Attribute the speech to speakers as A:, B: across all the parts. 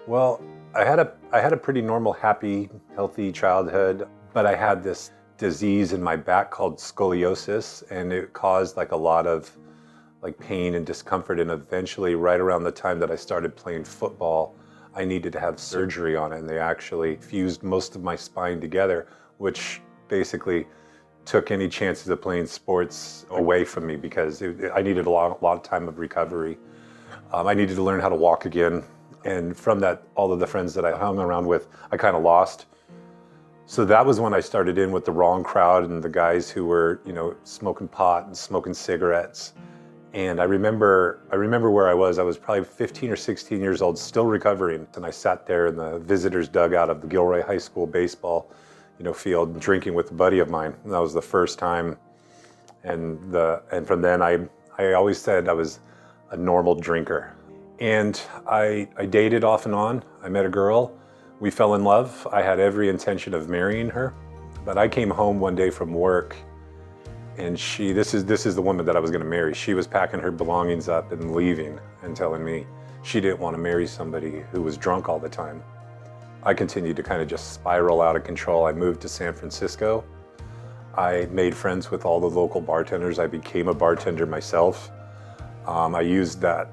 A: Well, I had a pretty normal, happy, healthy childhood, but I had this disease in my back called scoliosis, and it caused like a lot of pain and discomfort. And eventually, right around the time that I started playing football, I needed to have surgery on it, and they actually fused most of my spine together, which basically took any chances of playing sports away from me because I needed a lot of time of recovery. I needed to learn how to walk again. And from that, all of the friends that I hung around with, I kind of lost. So that was when I started in with the wrong crowd and the guys who were, smoking pot and smoking cigarettes. And I remember where I was probably 15 or 16 years old, still recovering. And I sat there in the visitors dugout of the Gilroy High School baseball, field, drinking with a buddy of mine. And that was the first time. And from then I always said I was a normal drinker. And I dated off and on. I met a girl. We fell in love. I had every intention of marrying her. But I came home one day from work, and this is the woman that I was going to marry. She was packing her belongings up and leaving and telling me she didn't want to marry somebody who was drunk all the time. I continued to kind of just spiral out of control. I moved to San Francisco. I made friends with all the local bartenders. I became a bartender myself. I used that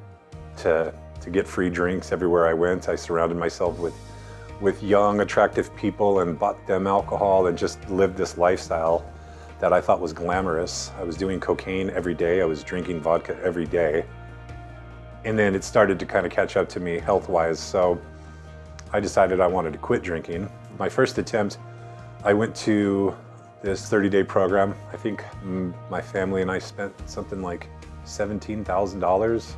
A: to get free drinks everywhere I went. I surrounded myself with young, attractive people and bought them alcohol and just lived this lifestyle that I thought was glamorous. I was doing cocaine every day. I was drinking vodka every day. And then it started to kind of catch up to me health-wise. So I decided I wanted to quit drinking. My first attempt, I went to this 30-day program. I think my family and I spent something like $17,000.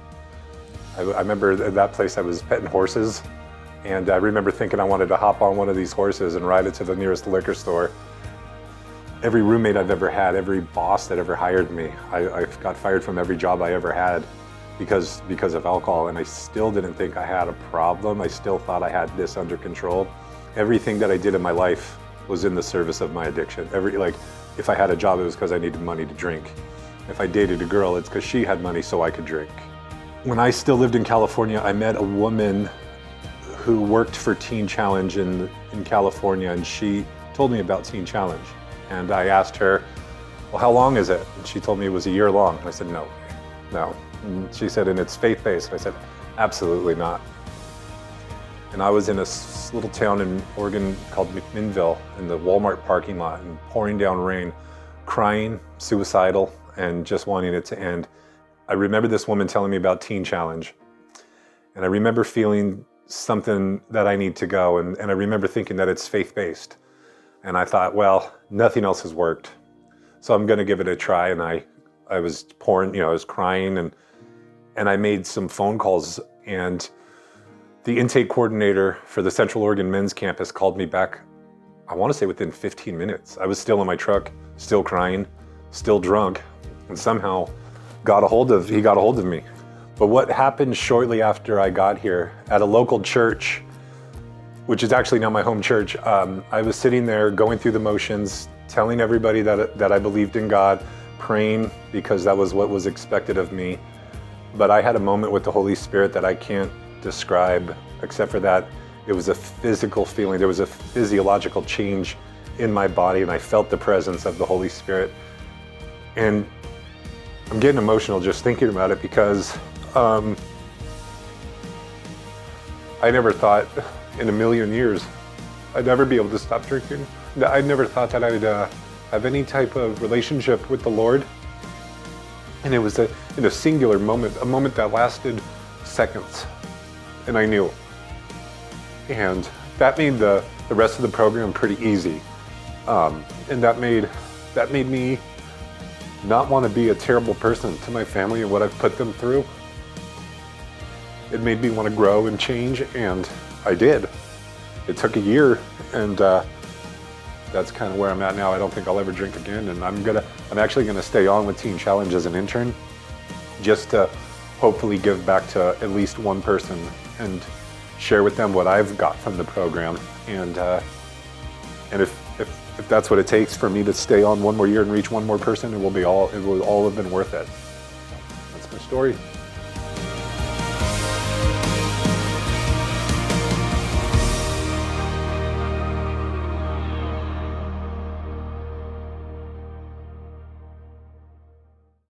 A: I remember at that place I was petting horses, and I remember thinking I wanted to hop on one of these horses and ride it to the nearest liquor store. Every roommate I've ever had, every boss that ever hired me, I got fired from every job I ever had because of alcohol, and I still didn't think I had a problem. I still thought I had this under control. Everything that I did in my life was in the service of my addiction. If I had a job, it was because I needed money to drink. If I dated a girl, it's because she had money so I could drink. When I still lived in California, I met a woman who worked for Teen Challenge in California, and she told me about Teen Challenge. And I asked her, well, how long is it? And she told me it was a year long. And I said, no. And she said, and it's faith-based. I said, absolutely not. And I was in a little town in Oregon called McMinnville in the Walmart parking lot, and pouring down rain, crying, suicidal, and just wanting it to end. I remember this woman telling me about Teen Challenge, and I remember feeling something that I need to go, and I remember thinking that it's faith-based. And I thought, well, nothing else has worked, so I'm gonna give it a try. And I was pouring, I was crying, and I made some phone calls, and the intake coordinator for the Central Oregon Men's Campus called me back, I wanna say within 15 minutes. I was still in my truck, still crying, still drunk, and somehow he got a hold of me. But what happened shortly after I got here at a local church, which is actually now my home church, I was sitting there going through the motions, telling everybody that I believed in God, praying because that was what was expected of me. But I had a moment with the Holy Spirit that I can't describe, except for that it was a physical feeling. There was a physiological change in my body, and I felt the presence of the Holy Spirit. And I'm getting emotional just thinking about it because I never thought in a million years I'd ever be able to stop drinking. I never thought that I'd have any type of relationship with the Lord. And it was in a singular moment, a moment that lasted seconds, and I knew. And that made the rest of the program pretty easy. And that made me not want to be a terrible person to my family and what I've put them through. It made me want to grow and change, and I did. It took a year, and that's kind of where I'm at now. I don't think I'll ever drink again, and I'm actually gonna stay on with Teen Challenge as an intern, just to hopefully give back to at least one person and share with them what I've got from the program. And if that's what it takes for me to stay on one more year and reach one more person, it will all have been worth it. That's my story.